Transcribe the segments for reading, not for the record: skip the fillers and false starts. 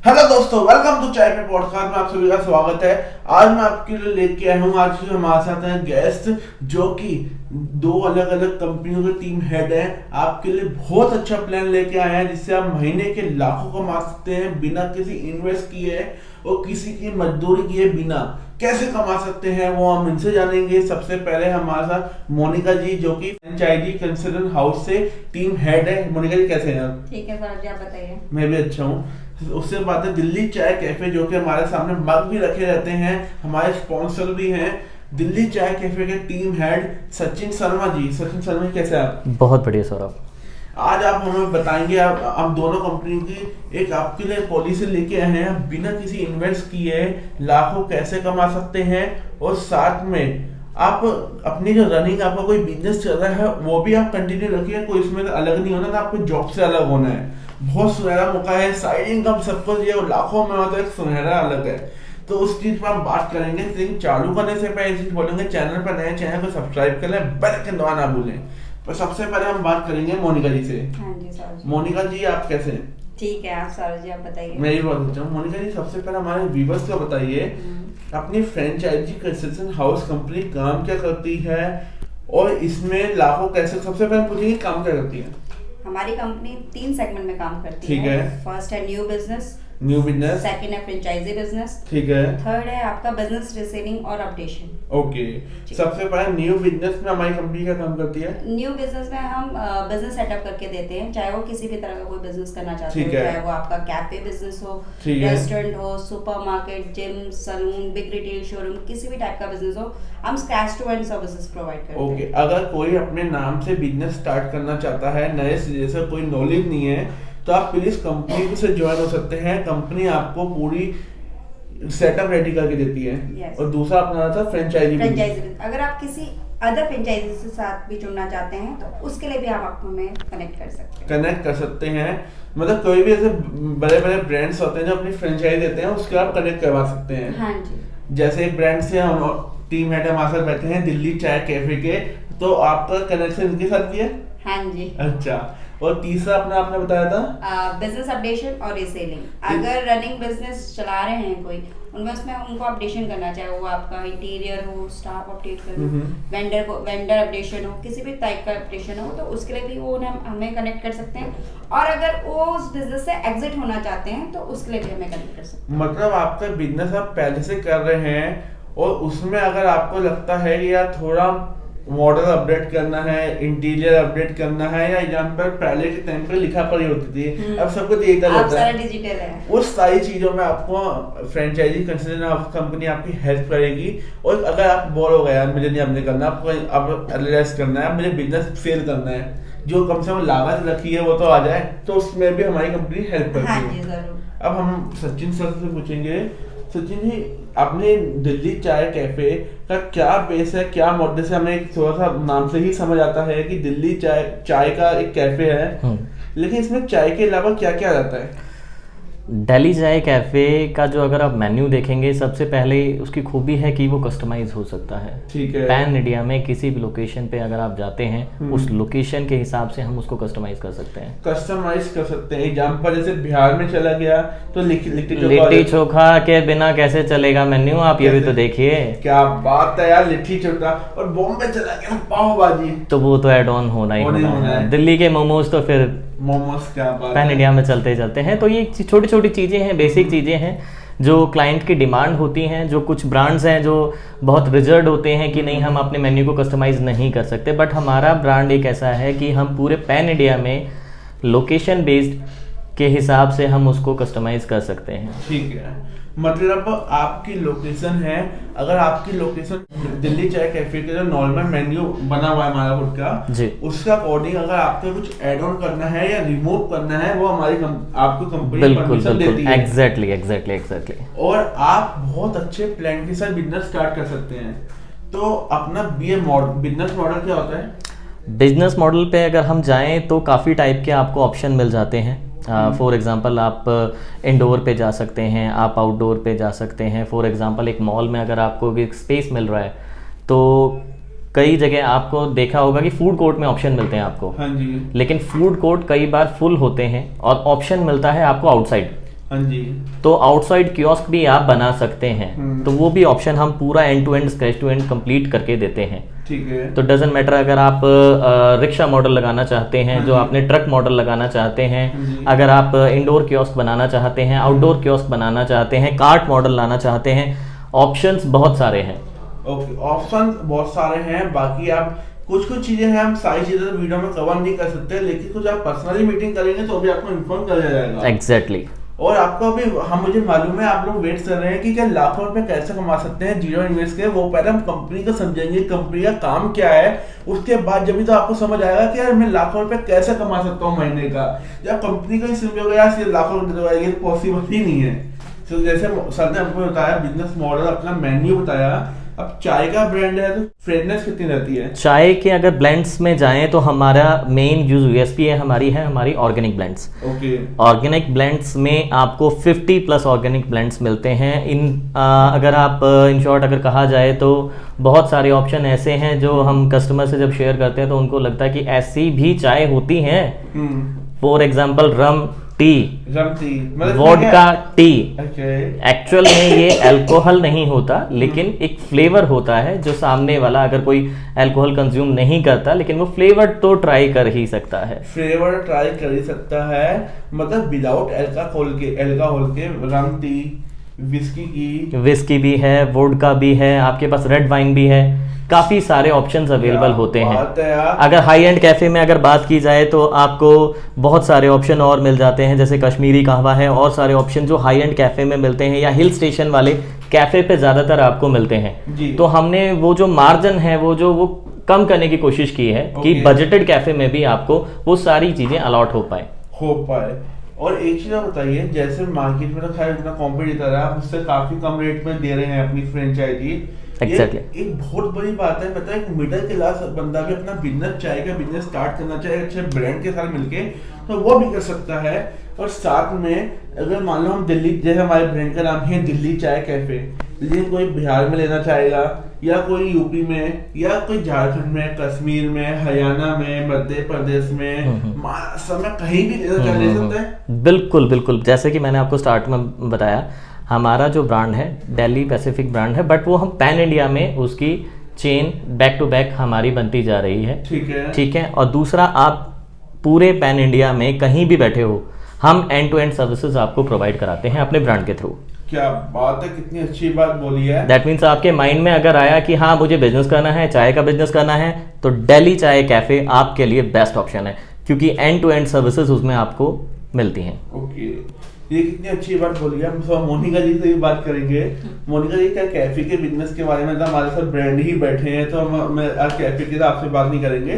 Hello दोस्तों, welcome to चाय पे पॉडकास्ट में आप सभी का स्वागत है। आज मैं आपके लिए लेके आया हूँ, आज हमारे साथ हैं गेस्ट जो कि दो अलग अलग कंपनियों के टीम हेड हैं। आपके लिए बहुत अच्छा प्लान लेके आए हैं जिससे आप महीने के लाखों कमा सकते हैं बिना किसी इन्वेस्ट किए और किसी की मजदूरी किए बिना। कैसे कमा सकते हैं वो हम इनसे जानेंगे। सबसे पहले हमारे साथ मोनिका जी जो कि फ्रेंचाइजी कंसल्टेंट हाउस से टीम हेड है। मोनिका जी कैसे हैं आप? ठीक है सर जी, आप बताइए। मैं भी अच्छा हूँ। उससे बात है दिल्ली चाय कैफे जो कि हमारे सामने मग भी रखे रहते हैं, हमारे स्पॉन्सर भी हैं। दिल्ली चाय कैफे के टीम हेड सचिन शर्मा जी। सचिन शर्मा जी कैसे हैं आप? बहुत बढ़िया सौरभ। आज आप हमें बताएंगे, आप दोनों कंपनी की एक आपके लिए पॉलिसी लेके आए हैं, बिना किसी इन्वेस्ट किए लाखों कैसे कमा सकते हैं और साथ में आप अपनी जो रनिंग आपका कोई बिजनेस चल रहा है वो भी आप कंटिन्यू रखिए। कोई इसमें अलग नहीं होना, ना आपको जॉब से अलग होना है। बहुत सुनहरा मौका है, साइड इनकम सबको ये लाखों में होता है, एक सुनहरा अलग है। तो उस चीज पर हम बात करेंगे। लेकिन चालू करने से पहले चीज बोलेंगे, चैनल पर नए चैनल को सब्सक्राइब कर लें, बेल आइकन दबाना ना भूलें। तो सबसे पहले हम बात करेंगे मोनिका जी से। हाँ जी सर जी। मोनिका जी आप कैसे हैं? ठीक है, आप सर जी आप बताइए। मैं भी बहुत अच्छा हूँ। मोनिका जी सबसे पहले हमारे व्यूवर्स को बताइए अपनी फ्रेंचाइजी कंसल्टेंट हाउस कंपनी काम क्या करती है और इसमें लाखों कैसे। सबसे पहले पूछिए काम क्या करती है। हमारी कंपनी 3 सेगमेंट में काम करती ठीक है। फर्स्ट है न्यू बिजनेस, सेकंड है फ्रेंचाइजी बिजनेस, ठीक है, थर्ड है आपका बिजनेस रीसेलिंग और अपडेशन। ओके। सबसे पहले न्यू बिजनेस में हमारी कंपनी क्या काम करती है? न्यू बिजनेस में हम बिजनेस सेटअप करके देते हैं, चाहे वो किसी भी तरह का कोई बिजनेस करना चाहते ठीक हो, है। चाहे वो आपका कैफे बिजनेस हो, ठीक है। रेस्टोरेंट हो, supermarket, gym, salon, big retail showroom, किसी भी टाइप का बिजनेस हो, हम scratch to end services provide करते हैं। ओके। अगर कोई अपने नाम से बिजनेस स्टार्ट करना चाहता है, नए सिरे से, कोई नॉलेज नहीं है, तो आप प्लीज कंपनी से ज्वाइन हो सकते हैं। कंपनी आपको पूरी सेटअप रेडी करके देती है। Yes. और दूसरा अपना था फ्रेंचाइजी। अगर आप किसी अदर फ्रेंचाइजी से साथ भी जुड़ना चाहते हैं तो उसके लिए भी आप हमें कनेक्ट कर सकते हैं। मतलब कोई भी ऐसे बड़े बड़े ब्रांड्स होते हैं जो अपनी फ्रेंचाइजी देते हैं, उसके आप कनेक्ट करवा सकते हैं। हाँ जी। जैसे एक ब्रांड से हम टीम हेड हमारे साथ बैठे हैं दिल्ली चाय कैफे के, तो आपका कनेक्शन इनके साथ भी है? हाँ जी। अच्छा। और तीसरा अपना आपने बताया था बिजनेस अपडेशन और रीसेलिंग। अगर रनिंग बिजनेस चला रहे हैं कोई, उनमें उसमें उनको अपडेशन करना, चाहे वो आपका इंटीरियर हो, स्टाफ अपडेट करना, वेंडर अपडेशन हो, किसी भी टाइप का अपडेशन हो, तो उसके लिए भी वो हमें कनेक्ट कर सकते हैं। और अगर वो उस बिजनेस से एग्जिट होना चाहते हैं तो उसके लिए भी हमें कनेक्ट कर सकते हैं। मतलब आपका बिजनेस आप पहले से कर रहे हैं और उसमें अगर आपको लगता है कि यार थोड़ा मॉडल अपडेट करना है, इंटीरियर अपडेट करना है, या यहाँ पर पहले के टाइम पे लिखा पड़ी होती थी, अब सब कुछ डिजिटल होता है, डिजिटल है। उस सारी चीजों में आपको फ्रेंचाइजी कंसल्टेंट कंपनी आपकी हेल्प करेगी। और अगर आप बोर हो गया मुझे नहीं अपने करना, आपको अब एनालाइज करना है, मुझे बिजनेस सेल करना है, जो कम से कम लागत रखी है वो तो आ जाए, तो उसमें भी हमारी कंपनी हेल्प करती है। हाँ जी जरूर। अब हम सचिन सर से पूछेंगे, सचिन जी अपने दिल्ली चाय कैफे का क्या बेस है, क्या मॉडल से? हमें थोड़ा सा नाम से ही समझ आता है कि दिल्ली चाय का एक कैफे है, लेकिन इसमें चाय के अलावा क्या क्या रहता है? दिल्ली चाय कैफ़े का जो अगर आप मेन्यू देखेंगे, सबसे पहले उसकी खूबी है कि वो कस्टमाइज हो सकता है। ठीक है। पैन इंडिया में किसी भी लोकेशन पे अगर आप जाते हैं, उस लोकेशन के हिसाब से हम उसको कस्टमाइज कर सकते हैं। कस्टमाइज कर सकते हैं। एग्जांपल जैसे बिहार में चला गया तो लिट्टी चोखा के बिना कैसे चलेगा मेन्यू, आप ये भी तो देखिए। क्या बात है यार, लिट्टी चोखा। और बॉम्बे चला गया पाव भाजी, तो वो तो एड ऑन होना ही होना है। दिल्ली के मोमोज तो फिर मोमोज, क्या बात पैन इंडिया में चलते चलते हैं। तो ये छोटी छोटी चीज़ें हैं, बेसिक चीज़ें हैं जो क्लाइंट की डिमांड होती हैं। जो कुछ ब्रांड्स हैं जो बहुत रिजर्व होते हैं कि नहीं हम अपने मेन्यू को कस्टमाइज़ नहीं कर सकते, बट हमारा ब्रांड एक ऐसा है कि हम पूरे पैन इंडिया में लोकेशन बेस्ड के हिसाब से हम उसको कस्टमाइज़ कर सकते हैं। ठीक है। मतलब आपकी लोकेशन है, अगर आपकी लोकेशन दिल्ली चाय कैफे के जो नॉर्मल मेन्यू बना हुआ है हमारा खुद का जी, उसका अकॉर्डिंग अगर आपको कुछ ऐड ऑन करना है या रिमूव करना है, वो हमारी आपको कंपनी बिल्कुल परमिशन देती है। एग्जैक्टली। और आप बहुत अच्छे प्लान के साथ बिजनेस स्टार्ट कर सकते हैं। तो अपना बिजनेस मॉडल क्या होता है? बिजनेस मॉडल पे अगर हम जाएं तो काफ़ी टाइप के आपको ऑप्शन मिल जाते हैं। फॉर एग्जांपल आप इंडोर पे जा सकते हैं, आप आउटडोर पे जा सकते हैं। फॉर एग्जांपल एक मॉल में अगर आपको एक स्पेस मिल रहा है तो कई जगह आपको देखा होगा कि फूड कोर्ट में ऑप्शन मिलते हैं आपको। हाँ जी। लेकिन फूड कोर्ट कई बार फुल होते हैं और ऑप्शन मिलता है आपको आउटसाइड। हाँ जी। तो आउटसाइड कियोस्क भी आप बना सकते हैं, तो वो भी ऑप्शन हम पूरा end to end scratch to end complete करके देते हैं। ठीक है। तो डजंट मैटर अगर आप रिक्शा मॉडल लगाना चाहते हैं, जो आपने ट्रक मॉडल लगाना चाहते हैं, अगर आप इंडोर कियोस्क बनाना चाहते हैं, आउटडोर कियोस्क बनाना चाहते हैं, कार्ट मॉडल लाना चाहते हैं, ऑप्शंस बहुत सारे हैं। ओके, ऑप्शन बहुत सारे हैं। बाकी आप कुछ चीजें हैं, हम सारी चीजें तो वीडियो में कवर नहीं कर सकते, लेकिन कुछ आप पर्सनली मीटिंग करेंगे तो भी आपको इन्फॉर्म कर दिया जाएगा। एग्जैक्टली। और आपको अभी मुझे मालूम है आप लोग वेट कर रहे हैं कि क्या लाखों रुपए कैसे कमा सकते हैं जीरो इन्वेस्ट के। वो पहले हम कंपनी को समझेंगे, कंपनी का काम क्या है, उसके बाद जब भी तो आपको समझ आएगा कि यार मैं लाखों रुपए कैसे कमा सकता हूँ महीने का। जब कंपनी का ही समझोगे यार लाखों रुपए, ये पॉसिबल ही नहीं है। तो जैसे सर ने हमको बताया बिजनेस मॉडल, अपना मेन्यू बताया। अब चाय का ब्रांड है तो फ्रेशनेस कितनी रहती है? चाय के अगर ब्लेंड्स में जाएं तो हमारा मेन जो यूएसपी है हमारी organic blends. Okay. Organic blends में आपको 50 प्लस ऑर्गेनिक ब्लेंड्स मिलते हैं। अगर आप इन शॉर्ट अगर कहा जाए तो बहुत सारे ऑप्शन ऐसे हैं जो हम कस्टमर से जब शेयर करते हैं तो उनको लगता है कि ऐसी भी चाय होती है। For example rum T, vodka T. Actual में ये अल्कोहल नहीं होता, लेकिन एक फ्लेवर होता है जो सामने वाला अगर कोई अल्कोहल कंज्यूम नहीं करता, लेकिन वो फ्लेवर तो ट्राई कर ही सकता है। फ्लेवर ट्राई कर ही सकता है, मतलब विदाउट अल्कोहल के रम टी, विस्की भी है, वोडका भी है, आपके पास रेड वाइन भी है, काफ़ी सारे ऑप्शंस अवेलेबल होते हैं। अगर हाई एंड कैफ़े में अगर बात की जाए तो आपको बहुत सारे ऑप्शन और मिल जाते हैं, जैसे कश्मीरी कहवा है और सारे ऑप्शन जो हाई एंड कैफ़े में मिलते हैं या हिल स्टेशन वाले कैफ़े पे ज़्यादातर आपको मिलते हैं। तो हमने वो जो मार्जिन है वो कम करने की कोशिश की है कि बजटेड कैफ़े में भी आपको वो सारी चीज़ें अलॉट हो पाए। और एक चीज बताइए, जैसे मार्केट में तो खैर इतना कॉम्पिटिटर है, आप उससे काफी कम रेट में दे रहे हैं अपनी फ्रेंचाइजी। Exactly. एक बहुत बड़ी बात है, पता है, एक मिडिल क्लास बंदा भी अपना बिजनेस चाय का बिजनेस स्टार्ट करना चाहे अच्छे ब्रांड के साथ मिलके, तो वो भी कर सकता है। और साथ में अगर मान लो हम दिल्ली, जैसे हमारे ब्रांड का नाम है दिल्ली चाय कैफे, लेकिन कोई बिहार में लेना चाहेगा या कोई यूपी में या कोई झारखंड में, कश्मीर में, हरियाणा में, मध्य प्रदेश में, समय कहीं भी ले सकता है। बिल्कुल, जैसे कि मैंने आपको स्टार्ट में बताया, हमारा जो ब्रांड है दिल्ली पैसिफिक ब्रांड है, बट वो हम पैन इंडिया में उसकी चेन बैक टू बैक हमारी बनती जा रही है। ठीक है। और दूसरा, आप पूरे पैन इंडिया में कहीं भी बैठे हो, हम एंड टू एंड सर्विसेज आपको प्रोवाइड कराते हैं अपने ब्रांड के थ्रू। क्या बात है, कितनी अच्छी बात बोली है। दैट मीन्स आपके माइंड में अगर आया कि हाँ मुझे बिजनेस करना है, चाय का बिजनेस करना है, तो दिल्ली चाय कैफे आपके लिए बेस्ट ऑप्शन है, क्योंकि एंड टू एंड सर्विसेज उसमें आपको मिलती हैं। ओके, ये कितनी अच्छी बात बोली है। हम मोनिका जी से भी बात करेंगे। मोनिका जी, क्या कैफे के बिजनेस के बारे में तो हमारे साथ ब्रांड ही बैठे हैं, तो हम आज कैफे के आपसे बात नहीं करेंगे,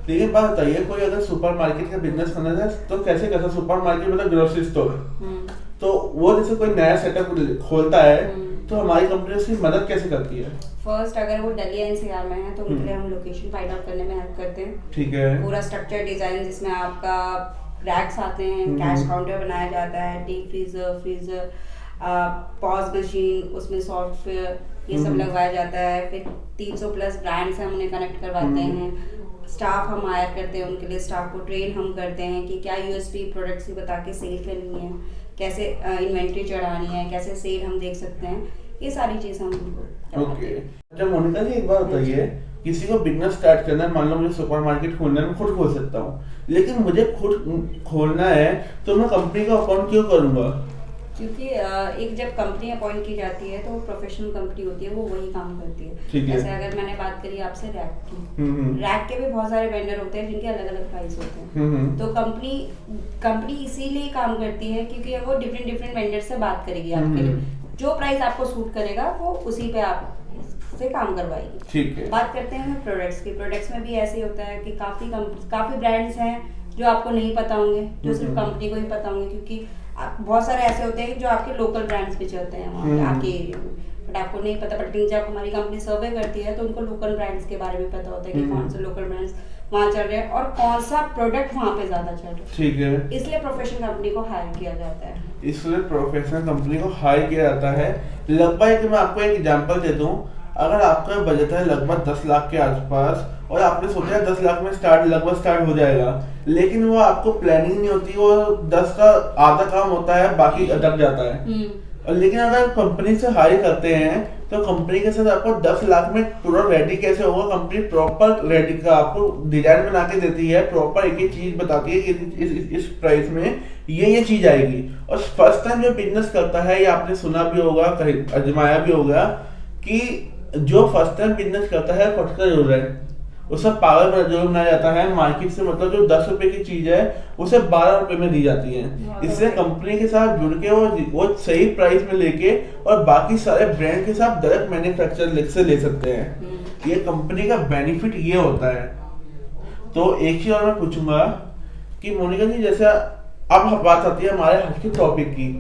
लेकिन बात बताइए, कोई अगर सुपर मार्केट का बिजनेस करना है तो कैसे करता? सुपर मार्केट मतलब ग्रोसरी स्टोर, तो वो जैसे कोई नया सेटअप खोलता है तो हमारी कंपनी उसकी मदद कैसे करती है? फर्स्ट, अगर वो दिल्ली एनसीआर में है तो उनके लिए हम लोकेशन फाइंड आउट करने में हेल्प करते हैं। ठीक है। पूरा स्ट्रक्चर डिजाइन जिसमें आपका रैक्स आते हैं, कैश काउंटर बनाया जाता है, डीप फ्रीजर, पॉज मशीन, उसमें सॉफ्टवेयर, ये सब लगवाया जाता है। फिर 300 प्लस ब्रांड से हम उन्हें कनेक्ट करवाते हैं। स्टाफ हम हायर करते हैं, उनके लिए स्टाफ को ट्रेन हम करते हैं कि क्या यूएसपी प्रोडक्ट्स की बता के सेल करनी है, कैसे इन्वेंट्री चढ़ानी है, कैसे सेल हम देख सकते हैं, ये सारी चीज़ हम ओके। अच्छा मोनिका जी, एक बात बताइए, किसी को बिजनेस स्टार्ट करना है, मान लो मुझे सुपर मार्केट खोलना है, मैं खुद खोल सकता हूँ, लेकिन मुझे खुद खोलना है तो मैं कंपनी का अपॉइंट क्यों करूँगा? क्योंकि एक जब कंपनी अपॉइंट की जाती है तो वो प्रोफेशनल कंपनी होती है, वो वही काम करती है। ठीक है। जैसे अगर मैंने बात करी आपसे रैक की, रैक के भी बहुत सारे वेंडर होते हैं जिनके अलग अलग प्राइस होते हैं। तो कंपनी इसीलिए काम करती है क्योंकि वो डिफरेंट वेंडर से बात करेगी आपके लिए, जो प्राइस आपको सूट करेगा वो उसी पे आप से काम करवाएगी। ठीक है। बात करते हैं प्रोडक्ट्स की। प्रोडक्ट्स में भी ऐसे होता है कि काफी ब्रांड्स हैं जो आपको नहीं पता होंगे, जो सिर्फ कंपनी को ही पता होंगे, क्योंकि बहुत सारे ऐसे होते हैं जो आपके लोकल ब्रांड्स भी चलते हैं वहाँ पे आपके एरिया में, बट आपको नहीं पता। बट जब हमारी कंपनी सर्वे करती है तो उनको लोकल ब्रांड्स के बारे में पता होता है कि कौन से लोकल ब्रांड्स वहाँ चल रहे हैं और कौन सा प्रोडक्ट वहाँ पे ज्यादा चल रहा है। ठीक है। इसलिए प्रोफेशनल कंपनी को हायर किया जाता है। इसलिए प्रोफेशनल कंपनी को हायर किया जाता है। लगभग मैं आपको एक एग्जांपल दे दूं, अगर आपका बजट है लगभग 10 लाख के आसपास और आपने सोचा है 10 लाख में लगभग स्टार्ट हो जाएगा, लेकिन वो आपको प्लानिंग नहीं होती, वो 10 का आधा काम होता है, बाकी अटक जाता है। और लेकिन अगर कंपनी से हायर करते हैं तो कंपनी के साथ आपको 10 लाख में पूरा रेडी कैसे होगा, कंपनी प्रॉपर रेडी का आपको डिजाइन बना के देती है, प्रॉपर एक ही चीज बताती है कि इस प्राइस में ये चीज आएगी। और फर्स्ट टाइम जो बिजनेस करता है, या आपने सुना भी होगा, कहीं आजमाया भी होगा कि जो फर्स्ट टाइम बिजनेस करता है फटका जरूर है, उसे पागल जरूर बनाया जाता है। मार्केट से मतलब जो 10 रुपए की चीज है उसे 12 रुपए में दी जाती है। इससे कंपनी के साथ जुड़ के वो सही प्राइस में लेके और बाकी सारे ब्रांड के साथ डायरेक्ट मैन्युफैक्चर से ले सकते हैं। ये कंपनी का बेनिफिट ये होता है। तो एक चीज और मैं पूछूंगा कि मोनिका जी, जैसे अब बात आती है हमारे आज के टॉपिक की,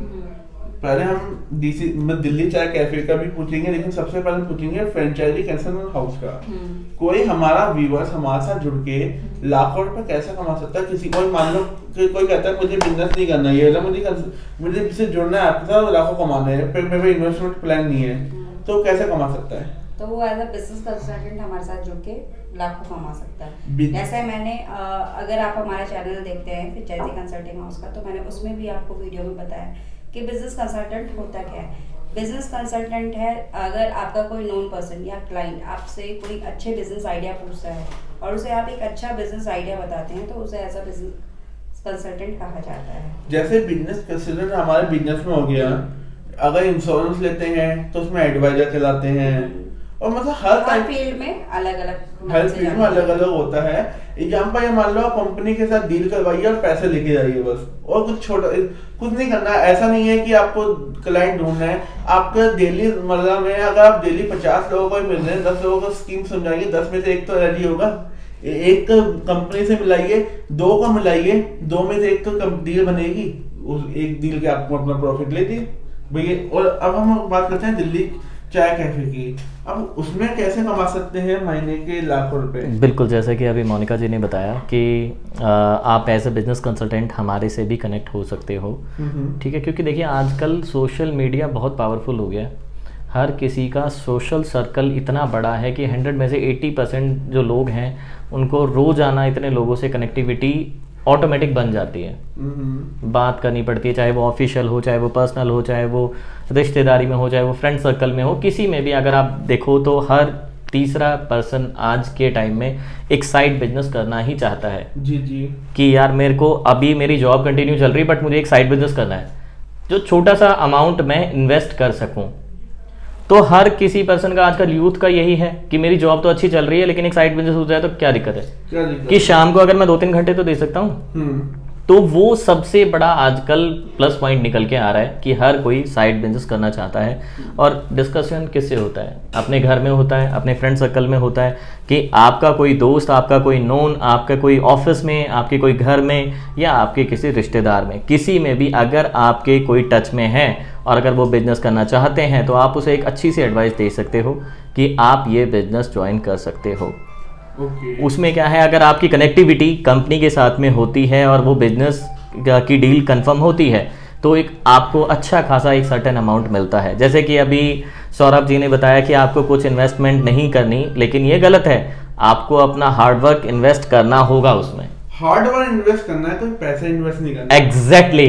पहले हम दिल्ली चाय कैफे का भी पूछेंगे, लेकिन सबसे पहले पूछेंगे फ्रेंचाइजी कंसल्टेंट हाउस का। कोई हमारा व्यूअर्स हमारे साथ जुड़ के लाखों रुपए कैसे कमा सकता है? किसी को मान लो कोई कहता है मुझे बिजनेस नहीं करना, ये मुझे इससे जुड़ना है आपके साथ, लाखों कमाने हैं, फिर मेरे इन्वेस्टमेंट प्लान नहीं है, तो कैसे कमा सकता है? तो वो एज अ बिजनेस कंसल्टेंट हमारे साथ जुड़ के लाखों कमा सकता है। जैसे मैंने अगर आप हमारा चैनल देखते हैं फ्रेंचाइजी कंसल्टिंग हाउस का, तो मैंने उसमें भी आपको वीडियो में बताया कि बिजनेस कंसल्टेंट होता क्या है। बिजनेस कंसल्टेंट है, अगर आपका कोई नोन पर्सन या क्लाइंट आपसे कोई अच्छे बिजनेस आइडिया पूछता है और उसे आप एक अच्छा बिजनेस आइडिया बताते हैं, तो उसे एज अ बिजनेस कंसल्टेंट कहा जाता है। जैसे बिजनेस कंसल्टेंट हमारे बिजनेस में हो गया, अगर इंश्योरेंस लेते हैं तो उसमें एडवाइजर कहलाते हैं, और मतलब हर फील्ड में अलग अलग होता है। एग्जाम्पल ये मान लो आप कंपनी के साथ डील करवाइए और पैसे लेके जाइए बस, और कुछ नहीं करना है। ऐसा नहीं है कि आपको क्लाइंट ढूंढना है, आपका डेली मतलब में अगर आप डेली 50 लोगों को मिल रहे हैं, 10 लोगों को स्कीम समझाइए, 10 में से एक तो रेडी होगा। एक कंपनी से मिलाइए, 2 को मिलाइए, 2 में से एक तो डील बनेगी, उस एक डील के आपको अपना प्रॉफिट ले दिए भैया। और अब हम बात करते हैं दिल्ली चाय कैफे की। अब उसमें कैसे कमा सकते हैं महीने के लाखों रुपए? बिल्कुल, जैसे कि अभी मोनिका जी ने बताया कि आप एज ए बिजनेस कंसल्टेंट हमारे से भी कनेक्ट हो सकते हो, ठीक है, क्योंकि देखिए आजकल सोशल मीडिया बहुत पावरफुल हो गया है। हर किसी का सोशल सर्कल इतना बड़ा है कि 100 में से 80% जो लोग हैं उनको रोज़ाना इतने लोगों से कनेक्टिविटी ऑटोमेटिक बन जाती है, बात करनी पड़ती है, चाहे वो ऑफिशियल हो, चाहे वो पर्सनल हो, चाहे वो रिश्तेदारी में हो, चाहे वो फ्रेंड सर्कल में हो, किसी में भी अगर आप देखो तो हर तीसरा पर्सन आज के टाइम में एक साइड बिजनेस करना ही चाहता है। जी कि यार मेरे को अभी मेरी जॉब कंटिन्यू चल रही है बट मुझे एक साइड बिजनेस करना है जो छोटा सा अमाउंट मैं इन्वेस्ट कर सकूं। तो हर किसी पर्सन का आजकल यूथ का यही है कि मेरी जॉब तो अच्छी चल रही है लेकिन एक साइड बिजनेस हो जाए तो क्या दिक्कत है, कि शाम को अगर मैं 2-3 घंटे तो दे सकता हूँ। तो वो सबसे बड़ा आजकल प्लस पॉइंट निकल के आ रहा है कि हर कोई साइड बिजनेस करना चाहता है। और डिस्कशन किससे होता है? अपने घर में होता है, अपने फ्रेंड सर्कल में होता है, कि आपका कोई दोस्त, आपका कोई नोन, आपका कोई ऑफिस में, आपके कोई घर में, या आपके किसी रिश्तेदार में, किसी में भी अगर आपके कोई टच में है और अगर वो बिजनेस करना चाहते हैं तो आप उसे एक अच्छी सी एडवाइस दे सकते हो कि आप ये बिजनेस ज्वाइन कर सकते हो। उसमें क्या है, अगर आपकी कनेक्टिविटी कंपनी के साथ में होती है और वो बिजनेस की डील कंफर्म होती है तो एक आपको अच्छा खासा एक सर्टेन अमाउंट मिलता है। जैसे कि अभी सौरभ जी ने बताया कि आपको कुछ इन्वेस्टमेंट नहीं करनी, लेकिन ये गलत है, आपको अपना हार्डवर्क इन्वेस्ट करना होगा। उसमें हार्डवर्क इन्वेस्ट करना है, कोई पैसा इन्वेस्ट नहीं करना। एग्जैक्टली।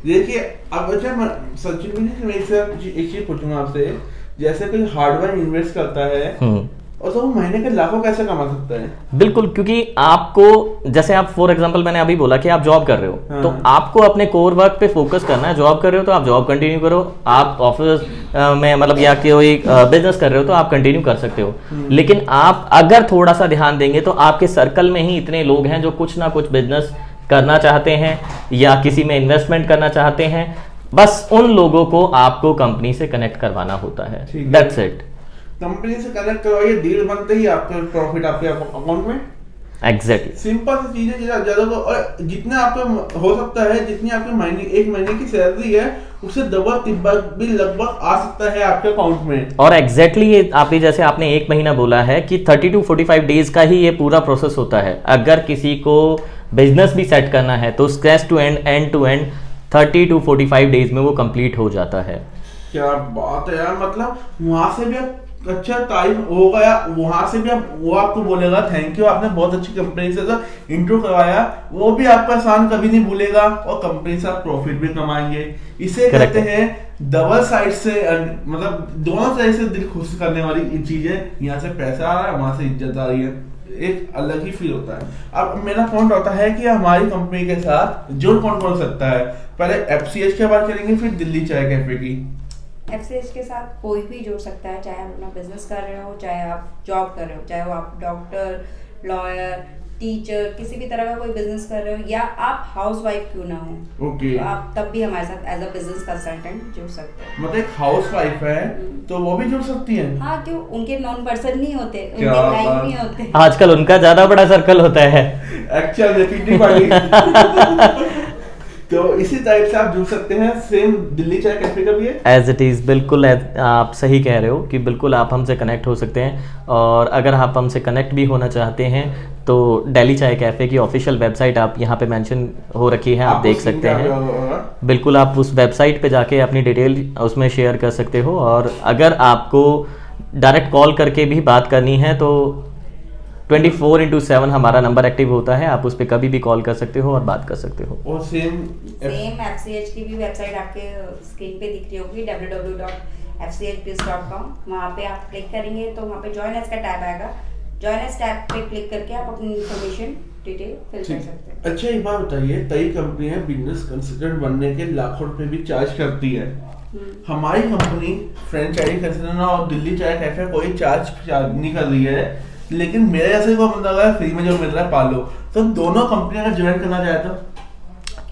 देखिए अब अच्छा सचिन जी, मैं एक चीज पूछूंगा आपसे, जैसे कोई हार्डवर्क इन्वेस्ट करता है और तो वो महीने के लाखों कैसे कमा सकता है? बिल्कुल, क्योंकि आपको जैसे आप फॉर एग्जांपल मैंने अभी बोला कि आप जॉब कर रहे हो, तो आपको अपने कोर वर्क पे फोकस करना है। जॉब कर रहे हो तो आप जॉब कंटिन्यू करो, आप ऑफिस में मतलब या कोई बिजनेस कर रहे हो तो आप कंटिन्यू कर सकते हो। लेकिन आप अगर थोड़ा सा ध्यान देंगे तो आपके सर्कल में ही इतने लोग हैं जो कुछ ना कुछ बिजनेस करना चाहते हैं या किसी में इन्वेस्टमेंट करना चाहते हैं। बस उन लोगों को आपको कंपनी से कनेक्ट करवाना होता है। That's it. कंपनी से कनेक्ट करवाइए, डील बनते ही आपके प्रॉफिट आपके अकाउंट में। एग्जैक्टली। सिंपल सी चीजें, ज्यादा को, और जितने आपको हो सकता है, जितनी आपके महीने एक महीने की सैलरी है उससे डबल तिब्बल भी लगभग आ सकता है आपके अकाउंट में। और एग्जैक्टली ये आपने जैसे आपने 1 महीना बोला है कि 30 to 45 डेज का ही ये पूरा प्रोसेस होता है। अगर किसी को बिजनेस भी सेट करना है तो scratch to end to end 30 to 45 days में वो कंप्लीट हो जाता है। क्या बात है यार, मतलब वहां से भी अच्छा तारीफ हो गया, वहां से भी आप वो आपको बोलेगा थैंक यू, आपने बहुत अच्छी कंपनी से इंट्रो करवाया, वो भी आपका एहसान कभी नहीं भूलेगा और कंपनी से आप प्रॉफिट भी कमाएंगे। इसे Correct कहते हैं डबल साइड से, मतलब दोनों साइड से दिल खुश करने वाली चीजें। यहाँ से पैसा आ रहा है, वहां से इज्जत आ रही है, एक अलग ही फील होता है। अब मेरा पॉइंट होता है कि हमारी कंपनी के साथ जुड़ कौन कौन सकता है। पहले FCH की बात करेंगे, फिर दिल्ली चाय कैफे की। FCH के साथ कोई भी जुड़ सकता है, चाहे आप अपना बिजनेस कर रहे हो, चाहे आप जॉब कर रहे हो, चाहे वो आप डॉक्टर, लॉयर, टीचर, किसी भी तरह का कोई बिजनेस कर रहे हो, या आप हाउसवाइफ क्यों ना हो, ओके तो आप तब भी हमारे साथ एज अ बिजनेस कंसल्टेंट जुड़ सकते हैं। मतलब एक हाउसवाइफ है तो वो भी जुड़ सकती है। हाँ, क्यों, उनके नॉन पर्सन नहीं होते, उनके क्या क्लाइंट बात। नहीं होते। आजकल उनका ज्यादा बड़ा सर्कल होता है। Actual repeating party. तो इसी टाइप से आप जुड़ सकते हैं। सेम दिल्ली चाय कैफे का भी है एज इट इज़, बिल्कुल आप सही कह रहे हो कि बिल्कुल आप हमसे कनेक्ट हो सकते हैं। और अगर आप हमसे कनेक्ट भी होना चाहते हैं तो दिल्ली चाय कैफ़े की ऑफिशियल वेबसाइट आप यहाँ पे मेंशन हो रखी है, आप देख सकते हैं। बिल्कुल आप उस वेबसाइट पे जाके अपनी डिटेल उसमें शेयर कर सकते हो। और अगर आपको डायरेक्ट कॉल करके भी बात करनी है तो 24/7 हमारा नंबर एक्टिव होता है, आप उस पर कभी भी कॉल कर सकते हो और बात कर सकते हो। और सेम FCH की भी वेबसाइट आपके स्क्रीन पे दिख रही होगी, www.fchbiz.com। वहाँ पे आप क्लिक करेंगे तो वहाँ पे जॉइन एस का टैब आएगा, जॉइन एस टैब पे क्लिक करके आप अपनी इन्फॉर्मेशन डिटेल फिल कर सकते हैं। अच्छा, एक बात बताइए, कई कंपनियां बिजनेस कंसल्टेंट बनने के लाखों रुपए भी चार्ज करती है। हमारी कंपनी फ्रेंचाइजी कंसल्टेंट और दिल्ली चाय कैफे कोई चार्ज नहीं कर रही है, लेकिन मेरे जैसे कोई बंदा अगर फ्री में जो मिल रहा है पालो, तो दोनों कंपनी अगर ज्वाइन करना चाहे तो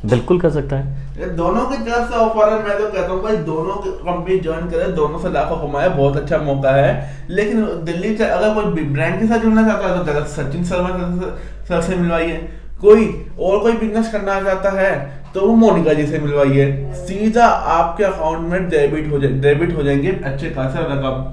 बिल्कुल कर सकता है। ये दोनों की तरफ से ऑफर है। मैं तो कहता हूँ भाई दोनों कंपनी ज्वाइन करे, दोनों से लाखों कमाए, बहुत अच्छा मौका है। लेकिन दिल्ली चाय अगर कोई ब्रांड के साथ जुड़ना चाहता है तो जरा सचिन शर्मा सर से मिलवाइए। कोई और कोई बिजनेस करना चाहता है तो वो मोनिका जी से मिलवाइए, सीधा आपके अकाउंट में डेबिट हो जाएंगे अच्छे खासे रकम,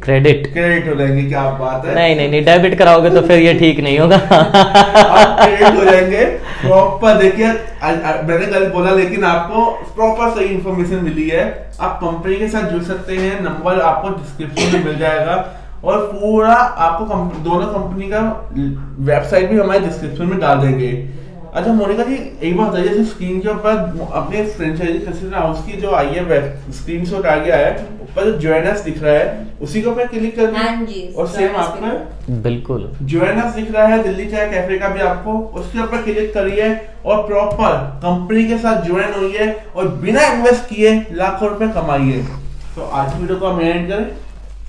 क्रेडिट हो जाएंगे। क्या बात है। नहीं, डेबिट कराओगे तो फिर ये ठीक नहीं होगा। आप क्रेडिट हो जाएंगे प्रॉपर। देखिए मैंने कल बोला, लेकिन आपको प्रॉपर सही इंफॉर्मेशन मिली है। आप कंपनी के साथ जुड़ सकते हैं, नंबर आपको डिस्क्रिप्शन में मिल जाएगा और पूरा आपको दोनों कंपनी का वेबसाइट भी हमारे डिस्क्रिप्शन में डाल देंगे। अच्छा मोनिका जी, एक बात बताइए, जैसे स्क्रीन के ऊपर अपने फ्रेंचाइजी कंसल्टेंट हाउस की जो आई है स्क्रीन शॉट आ गया है, ऊपर जो ज्वाइन अस दिख रहा है उसी के ऊपर क्लिक करना है। हाँ जी, और सेम आपका बिल्कुल ज्वाइन अस दिख रहा है दिल्ली चाय कैफे का भी, आपको उसके ऊपर क्लिक करिए और प्रॉपर कंपनी के साथ ज्वाइन होइए और बिना इन्वेस्ट किए लाखों रुपए कमाइए। तो आज की वीडियो को हम एंड करें।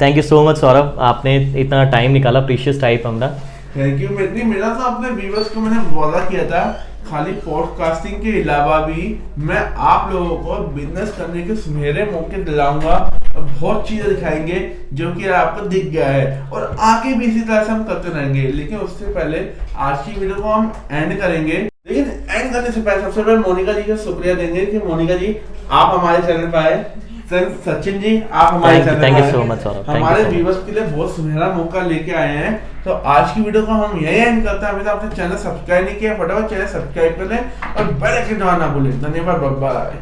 Thank you so much Saurabh, आपने इतना टाइम निकाला, प्रीशियस टाइम हमरा। Thank you. मेरा तो अपने व्यूअर्स को मैंने वादा किया था, खाली पॉडकास्टिंग के अलावा भी मैं आप लोगों को बिजनेस करने के सुनहरे मौके दिलाऊंगा और बहुत चीजें दिखाएंगे जो कि आपको दिख गया है, और आगे भी इसी तरह से हम करते रहेंगे। लेकिन उससे पहले आज की वीडियो को हम एंड करेंगे, लेकिन एंड करने से पहले सबसे पहले मोनिका जी का शुक्रिया देंगे कि मोनिका जी आप हमारे चैनल पर आए। सचिन जी आप हमारे channel thank you so much Saurabh, हमारे व्यूअर्स के लिए बहुत सुनहरा मौका लेके आए हैं। तो आज की वीडियो को हम यही एंड करते हैं। अभी तो आपने चैनल सब्सक्राइब नहीं किया, फटाफट चैनल सब्सक्राइब कर लें और बेल आइकन दबाना ना भूलें। धन्यवाद, बाय बाय।